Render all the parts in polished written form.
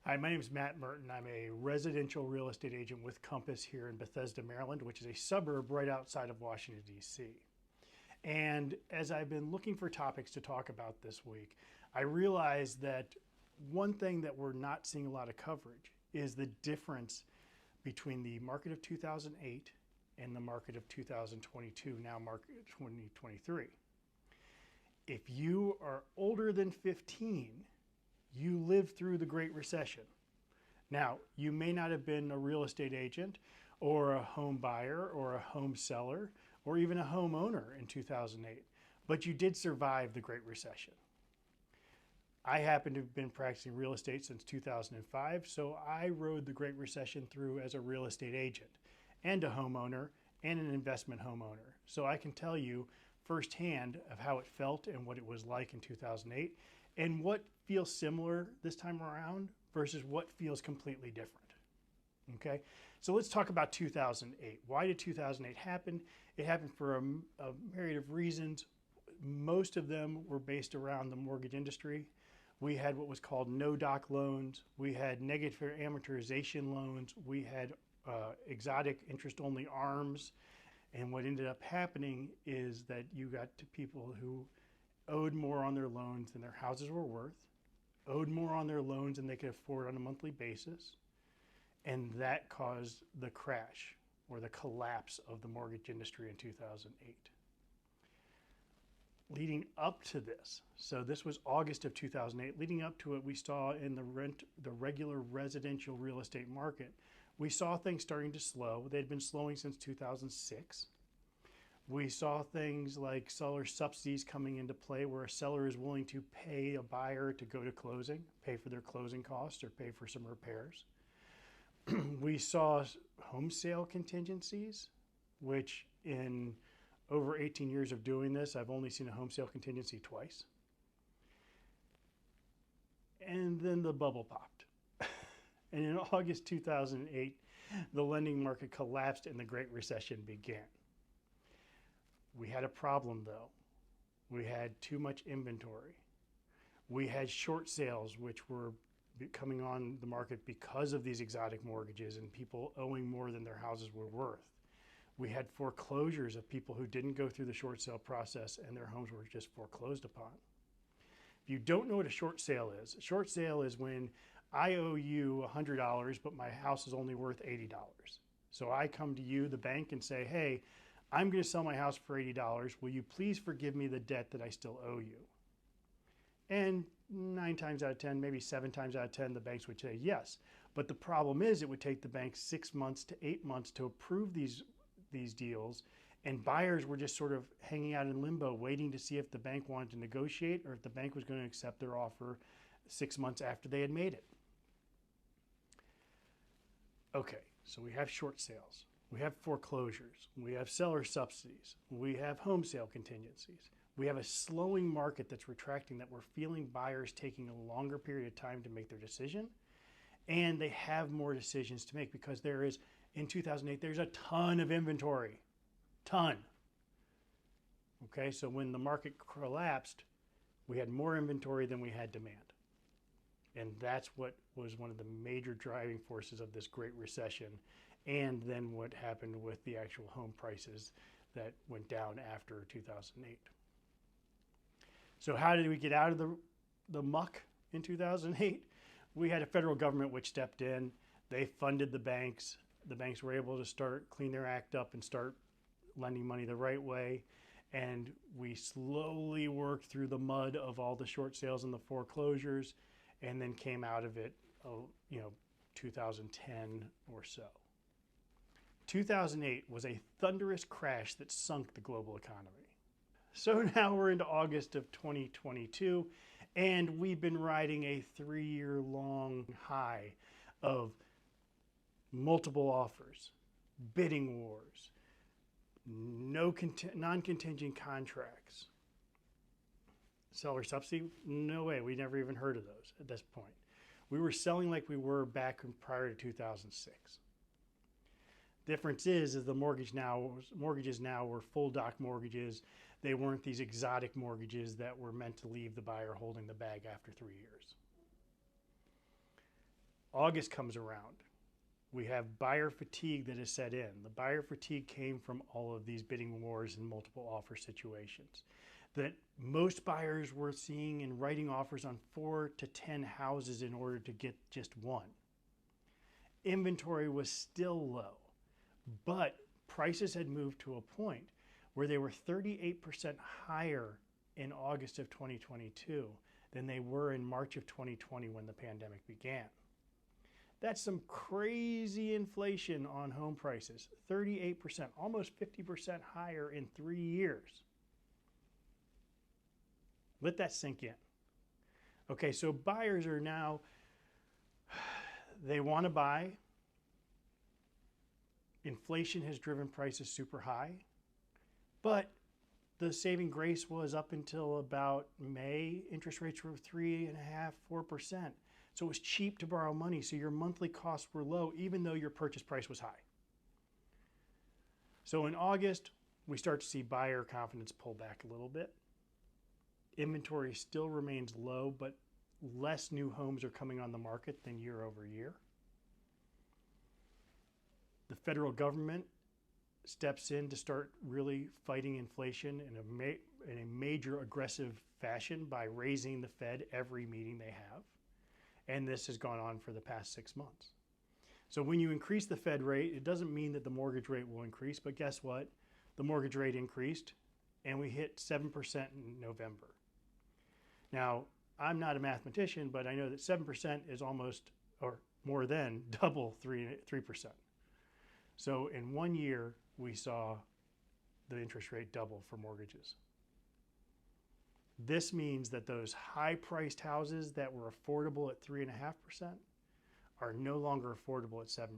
Hi, my name is Matt Murton. I'm a residential real estate agent with Compass here in Bethesda, Maryland, which is a suburb right outside of Washington, D.C. And as I've been looking for topics to talk about this week, I realized that one thing that we're not seeing a lot of coverage is the difference between the market of 2008 and the market of 2022, now market 2023. If you are older than 15, you lived through the Great Recession. Now, you may not have been a real estate agent or a home buyer or a home seller or even a homeowner in 2008, but you did survive the Great Recession. I happen to have been practicing real estate since 2005, so I rode the Great Recession through as a real estate agent and a homeowner and an investment homeowner. So I can tell you firsthand of how it felt and what it was like in 2008 and what feels similar this time around versus what feels completely different. Okay, so let's talk about 2008. Why did 2008 happen? It happened for a myriad of reasons. Most of them were based around the mortgage industry. We had what was called no-doc loans. We had negative amortization loans. We had exotic interest-only ARMs. And what ended up happening is that you got to people who owed more on their loans than their houses were worth, owed more on their loans than they could afford on a monthly basis, and that caused the crash or the collapse of the mortgage industry in 2008. Leading up to this, so this was August of 2008, leading up to it, we saw in the regular residential real estate market, we saw things starting to slow. They'd been slowing since 2006. We saw things like seller subsidies coming into play where a seller is willing to pay a buyer to go to closing, pay for their closing costs or pay for some repairs. We saw home sale contingencies, which in over 18 years of doing this, I've only seen a home sale contingency twice. And then the bubble popped. And in August 2008, the lending market collapsed and the Great Recession began. We had a problem though. We had too much inventory. We had short sales, which were coming on the market because of these exotic mortgages and people owing more than their houses were worth. We had foreclosures of people who didn't go through the short sale process and their homes were just foreclosed upon. If you don't know what a short sale is when I owe you $100, but my house is only worth $80. So I come to you, the bank, and say, hey, I'm going to sell my house for $80. Will you please forgive me the debt that I still owe you? And 9 times out of 10, maybe 7 times out of 10, the banks would say yes. But the problem is it would take the bank 6 months to 8 months to approve these deals. And buyers were just sort of hanging out in limbo, waiting to see if the bank wanted to negotiate or if the bank was going to accept their offer 6 months after they had made it. Okay, so we have short sales. We have foreclosures, we have seller subsidies, we have home sale contingencies. We have a slowing market that's retracting that we're feeling buyers taking a longer period of time to make their decision. And they have more decisions to make because there is, in 2008, there's a ton of inventory, ton. Okay, so when the market collapsed, we had more inventory than we had demand. And that's what was one of the major driving forces of this Great Recession. And then what happened with the actual home prices that went down after 2008. So how did we get out of the muck in 2008? We had a federal government which stepped in. They funded the banks. The banks were able to start clean their act up and start lending money the right way. And we slowly worked through the mud of all the short sales and the foreclosures and then came out of it, 2010 or so. 2008 was a thunderous crash that sunk the global economy. So now we're into August of 2022, and we've been riding a 3-year-long high of multiple offers, bidding wars, non-contingent contracts. Seller subsidy? No way, we never even heard of those at this point. We were selling like we were back prior to 2006. Difference is the mortgages now were full doc mortgages. They weren't these exotic mortgages that were meant to leave the buyer holding the bag after 3 years. August comes around. We have buyer fatigue that has set in. The buyer fatigue came from all of these bidding wars and multiple offer situations that most buyers were seeing and writing offers on 4 to 10 houses in order to get just one. Inventory was still low, but prices had moved to a point where they were 38% higher in August of 2022 than they were in March of 2020 when the pandemic began. That's some crazy inflation on home prices, 38%, almost 50% higher in 3 years. Let that sink in. Okay, so buyers are now, they want to buy. Inflation has driven prices super high, but the saving grace was up until about May. Interest rates were 3.5%, 4%. So it was cheap to borrow money. So your monthly costs were low, even though your purchase price was high. So in August, we start to see buyer confidence pull back a little bit. Inventory still remains low, but less new homes are coming on the market than year over year. The federal government steps in to start really fighting inflation in a major aggressive fashion by raising the Fed every meeting they have. And this has gone on for the past 6 months. So when you increase the Fed rate, it doesn't mean that the mortgage rate will increase, but guess what? The mortgage rate increased and we hit 7% in November. Now, I'm not a mathematician, but I know that 7% is almost or more than double 3%. So in 1 year, we saw the interest rate double for mortgages. This means that those high-priced houses that were affordable at 3.5% are no longer affordable at 7%.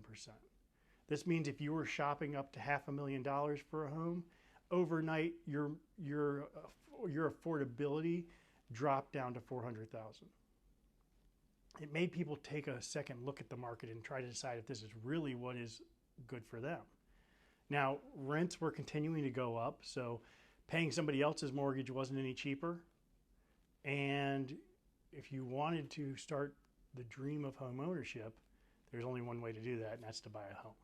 This means if you were shopping up to $500,000 for a home, overnight your affordability dropped down to $400,000. It made people take a second look at the market and try to decide if this is really what is good for them. Now, rents were continuing to go up, so paying somebody else's mortgage wasn't any cheaper. And if you wanted to start the dream of home ownership, there's only one way to do that, and that's to buy a home.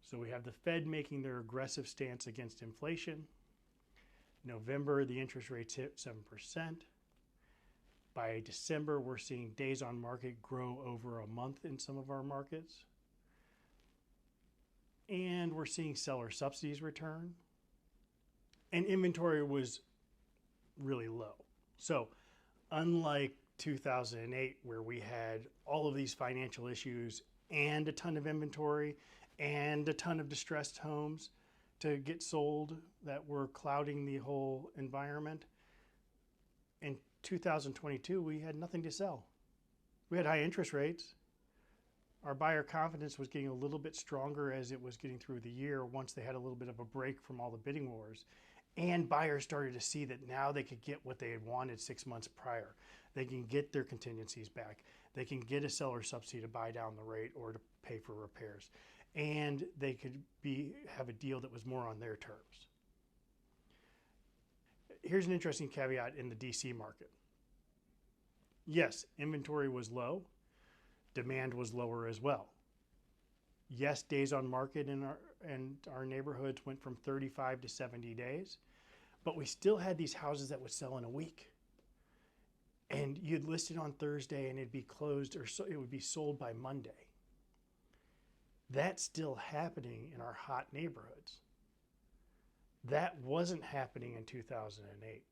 So we have the Fed making their aggressive stance against inflation. November, the interest rates hit 7%. By December, we're seeing days on market grow over a month in some of our markets. And we're seeing seller subsidies return. And inventory was really low. So unlike 2008, where we had all of these financial issues and a ton of inventory and a ton of distressed homes to get sold that were clouding the whole environment, in 2022, we had nothing to sell. We had high interest rates. Our buyer confidence was getting a little bit stronger as it was getting through the year once they had a little bit of a break from all the bidding wars. And buyers started to see that now they could get what they had wanted 6 months prior. They can get their contingencies back. They can get a seller subsidy to buy down the rate or to pay for repairs. And they could have a deal that was more on their terms. Here's an interesting caveat in the DC market. Yes, inventory was low. Demand was lower as well. Yes, days on market in our neighborhoods went from 35 to 70 days, but we still had these houses that would sell in a week. And you'd list it on Thursday and it'd be closed, or it would be sold by Monday. That's still happening in our hot neighborhoods. That wasn't happening in 2008.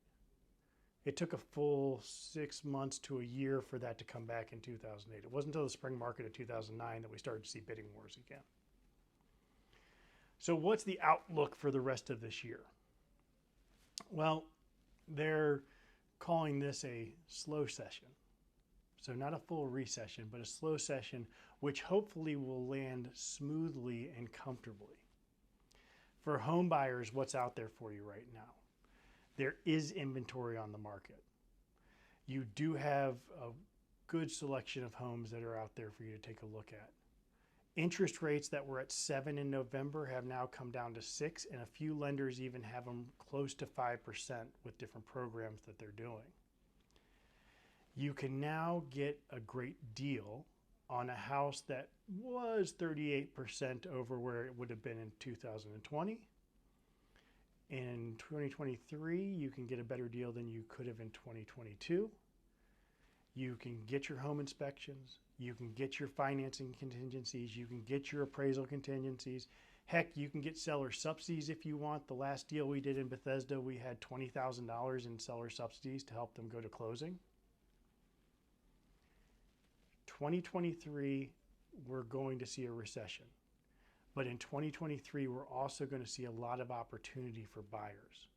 It took a full 6 months to a year for that to come back in 2008. It wasn't until the spring market of 2009 that we started to see bidding wars again. So what's the outlook for the rest of this year? Well, they're calling this a slow session. So not a full recession, but a slow session, which hopefully will land smoothly and comfortably. For home buyers, what's out there for you right now? There is inventory on the market. You do have a good selection of homes that are out there for you to take a look at. Interest rates that were at 7 in November have now come down to 6, and a few lenders even have them close to 5% with different programs that they're doing. You can now get a great deal on a house that was 38% over where it would have been in 2020. In 2023, you can get a better deal than you could have in 2022. You can get your home inspections. You can get your financing contingencies. You can get your appraisal contingencies. Heck, you can get seller subsidies if you want. The last deal we did in Bethesda, we had $20,000 in seller subsidies to help them go to closing. 2023, we're going to see a recession. But in 2023, we're also going to see a lot of opportunity for buyers.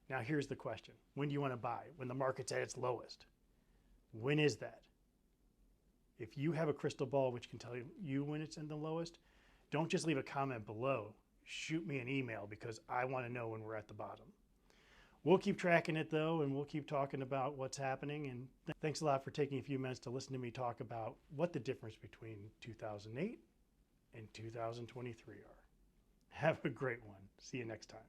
Now, here's the question. When do you want to buy? When the market's at its lowest. When is that? If you have a crystal ball which can tell you when it's in the lowest, don't just leave a comment below. Shoot me an email because I want to know when we're at the bottom. We'll keep tracking it though, and we'll keep talking about what's happening. And thanks a lot for taking a few minutes to listen to me talk about what the difference between 2008 and 2023 are. Have a great one. See you next time.